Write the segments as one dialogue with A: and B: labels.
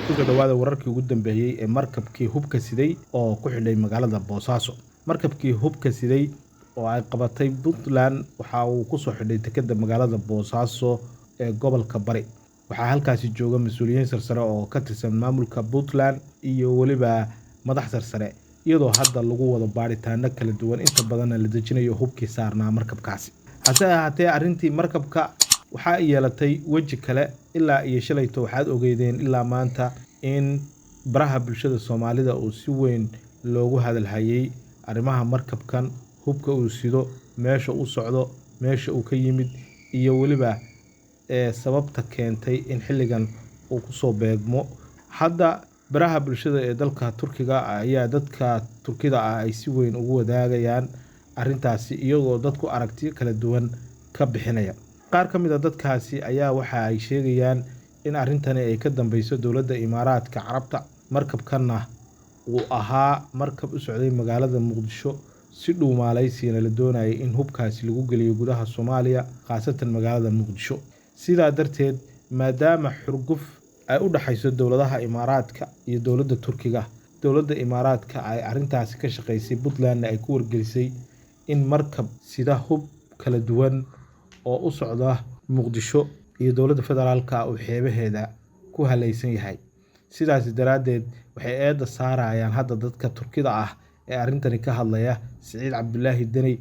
A: Ku dhawaada wararkii ugu dambeeyay ee markabkii hubka siday oo ku xidhay magaalada Boosaaso. Markabkii hubka siday oo ay qabatay Puntland waxa uu ku soo xidhay dekedda magaalada Boosaaso ee gobolka Bari. Waxaa halkaasi jooga mas'uuliyiin sarsare oo ka tirsan maamulka Puntland iyo waliba madax sarsare, iyadoo hadda lagu wada baaritaano kala duwan inta badan la dejinayo hubkii saarnaa markabkaasi. Hase ahaatee arrintii markabka waxa ay yeelatay weji kale ilaa iyo shalayto waxaad ogeydeen ilaa maanta in baraha bulshada Soomaalida uu si weyn loogu hadalhayay arrimaha markabkan, hubka uu sido, meesha uu socdo, meesha uu ka yimid iyo waliba sababta keentay in xilligan uu ku soo beegmo. Hadda baraha bulshada ee dalka Turkiga ayaa dadka Turkida ay si weyn ugu wadaagayaan arrintaasi, iyagoo dadku aragtiyo kala duwan ka bixinaya. Qaar ka mid ah dadkaasi ayaa waxa ay sheegayaan in arrintani ay ka dambeyso dowladda Imaaraadka Carabta. Markabkanna uu ahaa markab u socday magaalada Muqdisho si dhuumaalaysiina la doonayay in hubkaasi lagu geliyo gudaha Soomaaliya, khaasatan magaalada Muqdisho. Sidaa darteed, maadaama xurguf ay u dhaxayso dowladaha Imaaraadka iyo dowladda Turkiga, dowladda Imaaraadka ay arrintaasi ka shaqeysay, Puntland ay ku wargelisay in markab sida hub kala duwan oo u socda Muqdisho iyo dowladda federaalka uu xeebaheeda ku halaysan yahay. Sidaas daraaddeed waxay eedda saarayaan hadda dadka Turkida ah ee arrintani ka hadlaya Siciid Cabdullaahi Deni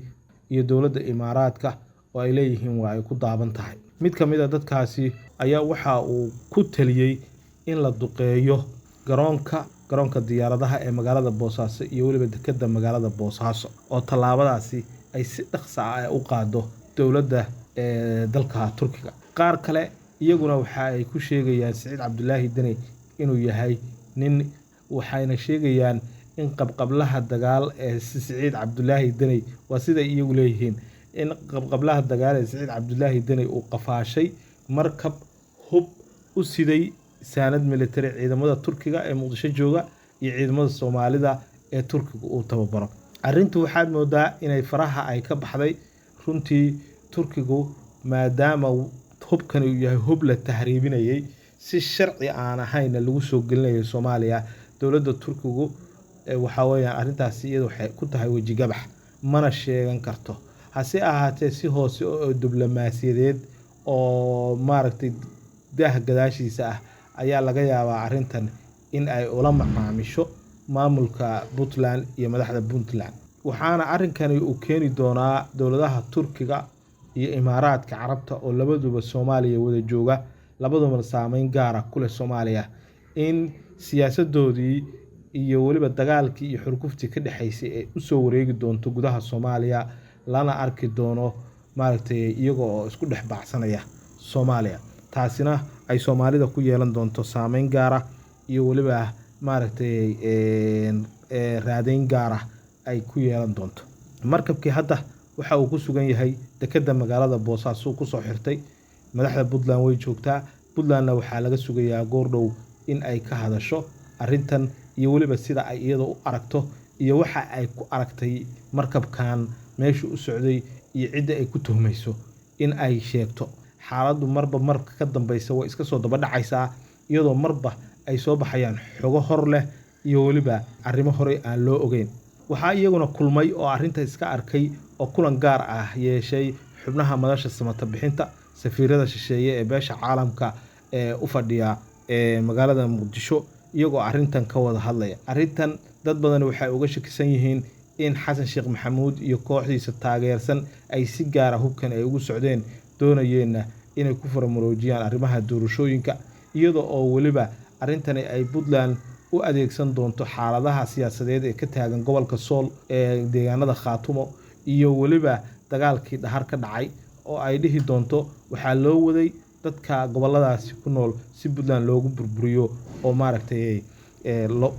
A: iyo dowladda Imaaraadka oo ay leeyihiin waa ay ku daaban tahay. Mid ka mid ah dadkaasi ayaa waxa uu ku taliyay in la duqeeyo garoonka diyaaradaha ee magaalada Boosaaso iyo waliba dekedda magaalada Boosaaso, oo tallaabadaasi ay si dhaqso ah u qaado dowladda dalka Turkiga. Qaar kale iyaguna waxa ay ku sheegayaan Siciid Cabdullaahi Deni inuu yahay nin, waxayna sheegayaan in qabqablaha dagaal ee Siciid Cabdullaahi Deni waa sida iyagu leeyihiin in qabqablaha dagaal ee Siciid Cabdullaahi Deni uu qafaashay markab hub u siday saanad military ciidamada Turkiga ee Muqdisho jooga iyo ciidamada Soomaalida ee Turkiga uu tababaro. Arrintu waxaad moodaa inay faraha ay ka baxday. Runtii Turkigu maadaama hubkan uu yahay hub la tahriibinayay si sharci aan ahayn lagu soo gelinayo Soomaaliya, dowladda Turkigu waxa weeyaan arrintaasi iyadu waxay ku tahay weji gabax, mana sheegan karto. Hase ahaatee si hoose oo diblomaasiyadeed oo maaragtay daah gadaashiisa ah ayaa laga yaabaa arrintan in ay ula macaamisho maamulka Puntland iyo madaxda Puntland. Waxaana arrinkani uu keeni doonaa dowladaha Turkiga iyo Imaaraadka Carabta oo labaduba Soomaaliya wada jooga, labaduba saameyn gaar ah ku leh Soomaaliya, in siyaasadoodii iyo waliba dagaalkii iyo xurguftii ka dhaxaysay ay u soo wareegi doonto gudaha Soomaaliya, lana arki doono maaragtay iyaga oo isku dhex baacsanaya Soomaaliya. Taasina ay Soomaalida ku yeelan doonto saameyn gaar ah iyo waliba maaragtay raadeyn gaar ah ay ku yeelan doonto. Markabkii hadda waxa uu ku sugan yahay dekedda magaalada Boosaaso ku soo xirtay. Madaxda Puntland way joogtaa. Puntlandna waxaa laga sugayaa goordhow in ay ka hadasho arrintan iyo waliba sida ay iyada u aragto iyo waxa ay ku aragtay markabkan meesha u socday iyo cidda ay ku tuhmayso in ay sheegto. Xaaladdu marba marka ka dambeysa way iska soo daba dhacaysaa, iyadoo marba ay soo baxayaan xogo hor leh iyo waliba arrimo hore aan loo ogeyn. Waxaa iyaguna kulmay oo arrinta iska arkay oo kulan gaar ah yeeshay xubnaha madasha samata bixinta, safiirada shisheeye ee beesha caalamka ee u fadhiya magaalada Muqdisho, iyagoo arrintan ka wada hadlaya. Arrintan dad badan waxay uga shakisan yihiin in Xasan Sheekh Maxamuud iyo kooxdiisa taageersan ay si gaar ah hubkan ay ugu socdeen, doonayeenna inay ku farmaroojiyaan arrimaha doorashooyinka, iyadoo oo waliba arrintani ay Puntland u adeegsan doonto xaaladaha siyaasadeed ee ka taagan gobolka Sool ee deegaanada Khaatumo iyo waliba dagaalkii dhahar ka dhacay, oo ay dhihi doonto waxaa loo waday dadka goboladaasi ku nool si Puntland loogu burburiyo oo maaragtay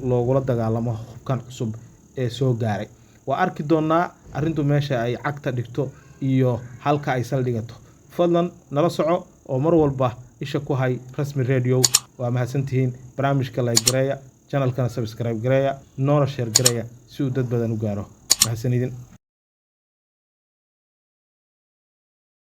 A: loogula dagaalamo hubkan cusub ee soo gaaray. Waa arki doonaa arrintu meesha ay cagta dhigto iyo halka ay saldhigato. Fadlan nala soco oo mar walba isha ku hay Rasmi Radio. Waa mahadsantihiin. Barnaamijka like gareeya, channelkana subscribe gareeya, noona share gareeya si uu dad badan u gaaro. mahadsanidin.